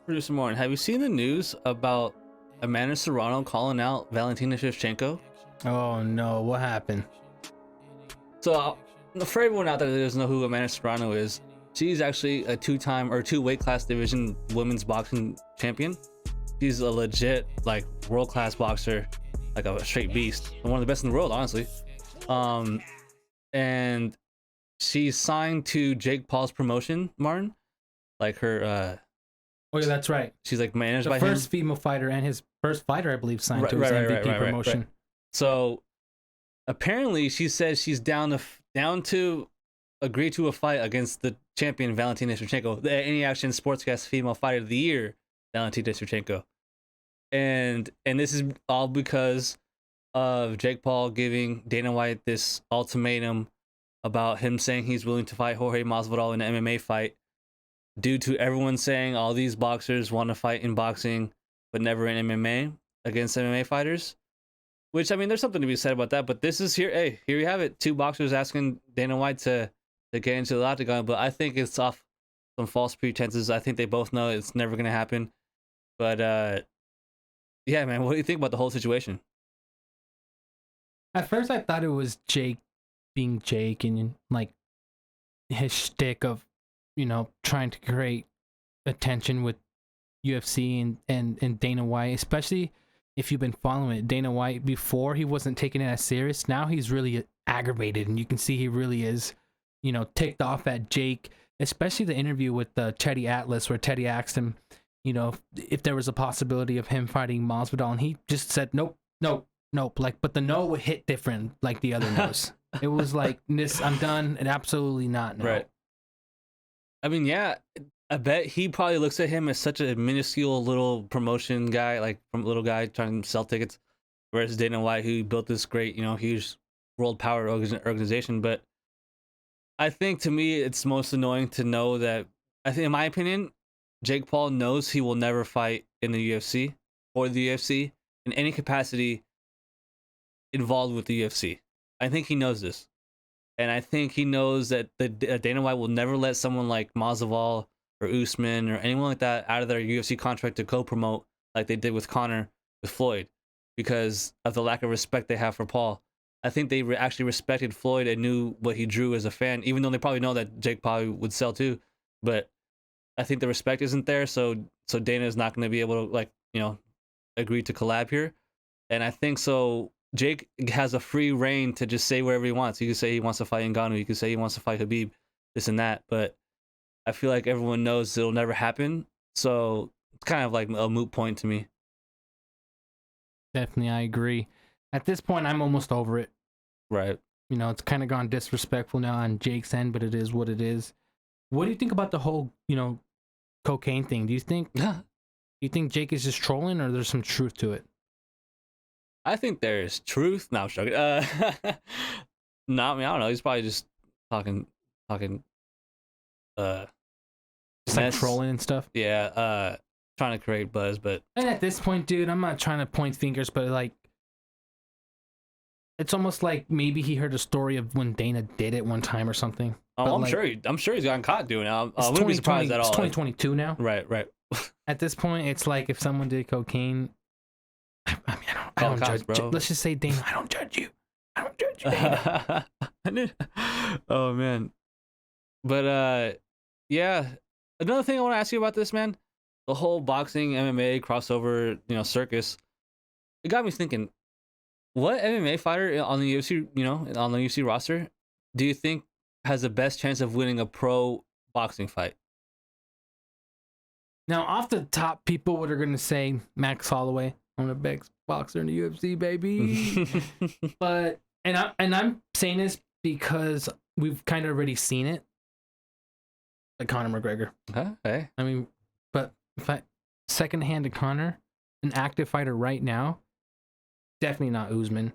Producer Morton, have you seen the news about Amanda Serrano calling out Valentina Shevchenko? Oh no, what happened? So, for everyone out there that doesn't know who Amanda Serrano is, she's actually a two-time or two weight class division women's boxing champion. She's a legit, like, world-class boxer, like a straight beast, and one of the best in the world, honestly. And she's signed to Jake Paul's promotion, Martin. Like her, Oh yeah, that's right. she's like managed The by him. first female fighter and his first fighter, I believe, signed to his MVP promotion. Right. So apparently, she says she's down to agree to a fight against the champion Valentina Shevchenko, the Any Action Sportscast Female Fighter of the Year, Valentina Shevchenko, and this is all because of Jake Paul giving Dana White this ultimatum about him saying he's willing to fight Jorge Masvidal in an MMA fight, due to everyone saying all these boxers want to fight in boxing but never in MMA against MMA fighters. Which, I mean, there's something to be said about that, but this is here. Hey, here you have it. Two boxers asking Dana White to get into the octagon, but I think it's off some false pretenses. I think they both know it's never going to happen. But, yeah, man, what do you think about the whole situation? At first, I thought it was Jake being Jake and like his shtick of, trying to create attention with UFC and Dana White, especially if you've been following it. Dana White, before, he wasn't taking it as serious. Now he's really aggravated, and you can see he really is, ticked off at Jake, especially the interview with Teddy Atlas, where Teddy asked him, if there was a possibility of him fighting Masvidal, and he just said, nope. Like, but the no hit different, like the other no's. It was like, this, I'm done, and absolutely not. No. Right. I mean, yeah, I bet he probably looks at him as such a minuscule little promotion guy, like from little guy trying to sell tickets, versus Dana White, who built this great, huge world power organization. But I think, to me, it's most annoying to know that, I think, in my opinion, Jake Paul knows he will never fight in the UFC or the UFC in any capacity involved with the UFC. I think he knows this. And I think he knows that Dana White will never let someone like Masvidal or Usman or anyone like that out of their UFC contract to co-promote like they did with Conor with Floyd, because of the lack of respect they have for Paul. I think they actually respected Floyd and knew what he drew as a fan, even though they probably know that Jake probably would sell too. But I think the respect isn't there, so Dana is not going to be able to agree to collab here. And I think so. Jake has a free reign to just say whatever he wants. He could say he wants to fight Ngannou. He could say he wants to fight Khabib, this and that. But I feel like everyone knows it'll never happen. So it's kind of like a moot point to me. Definitely, I agree. At this point, I'm almost over it. Right. It's kind of gone disrespectful now on Jake's end, but it is what it is. What do you think about the whole, cocaine thing? Do you think Jake is just trolling, or there's some truth to it? I think there's truth. No, I'm joking. No, I mean, I don't know. He's probably just talking. Just like trolling and stuff. Yeah. Trying to create buzz, but. And at this point, dude, I'm not trying to point fingers, but like, it's almost like maybe he heard a story of when Dana did it one time or something. Oh, I'm sure he's gotten caught doing it. I wouldn't be surprised at all. It's 2022 now. Right. At this point, it's like if someone did cocaine. I mean, I don't judge, bro. Let's just say, Dana, I don't judge you. I don't judge you, Dana. Oh, man. But, yeah. Another thing I want to ask you about this, man. The whole boxing, MMA crossover, circus. It got me thinking, what MMA fighter on the UFC roster do you think has the best chance of winning a pro boxing fight? Now, off the top, people what are going to say Max Holloway. I'm the best boxer in the UFC, baby. But I'm saying this because we've kind of already seen it, like Conor McGregor. Okay. I mean, but if I secondhand to Conor, an active fighter right now, definitely not Usman.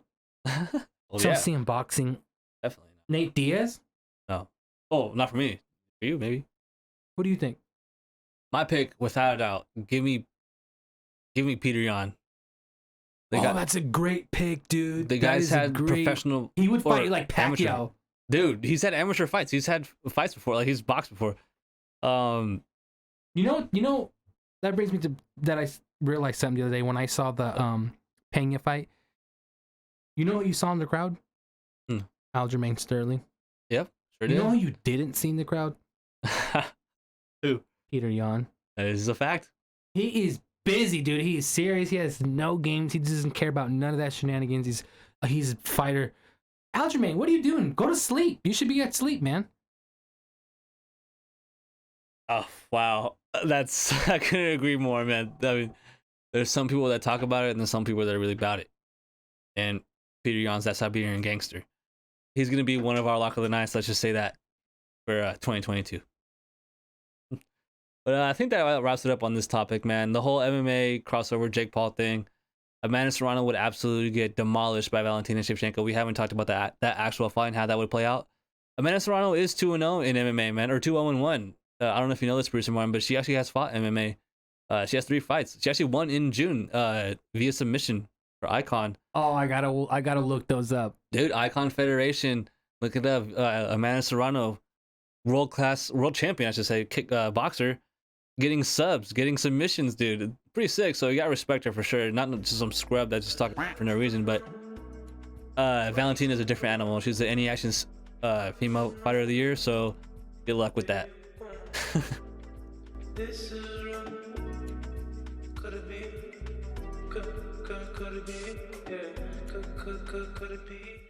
Don't see him boxing. Definitely not. Nate Diaz? No. Oh, not for me. For you, maybe. What do you think? My pick, without a doubt. Give me Peter Yan. That's a great pick, dude. The guy's had professional. He would fight like Pacquiao. Amateur. Dude, he's had amateur fights. He's had fights before. Like, he's boxed before. You know that brings me to that I realized something the other day when I saw the Pena fight. You know what you saw in the crowd? Aljamain Sterling. Yep, sure You did. know who you didn't see in the crowd? Who? Peter Yan. That is a fact. He is busy, dude. He is serious. He has no games. He doesn't care about none of that shenanigans. He's a fighter. Aljamain, what are you doing? Go to sleep. You should be at sleep, man. Oh wow, that's I couldn't agree more, man. I mean, there's some people that talk about it, and there's some people that are really about it. And Peter Yan's that Siberian gangster. He's gonna be one of our lock of the nights. Let's just say that for 2022. But I think that wraps it up on this topic, man. The whole MMA crossover Jake Paul thing. Amanda Serrano would absolutely get demolished by Valentina Shevchenko. We haven't talked about that actual fight and how that would play out. Amanda Serrano is 2-0 in MMA, man, or 2-0-1. I don't know if you know this, Bruce Martin, but she actually has fought MMA. She has 3 fights. She actually won in June via submission for Icon. Oh, I gotta look those up, dude. Icon Federation. Look it up. Amanda Serrano, world champion, I should say, boxer, getting subs, getting submissions, dude. Pretty sick. So you gotta respect her for sure. Not just some scrub that's just talking for no reason. But Valentina is a different animal. She's the Any Actions female fighter of the year. So good luck with that. This is could it be? Could it be? Yeah. Could it be?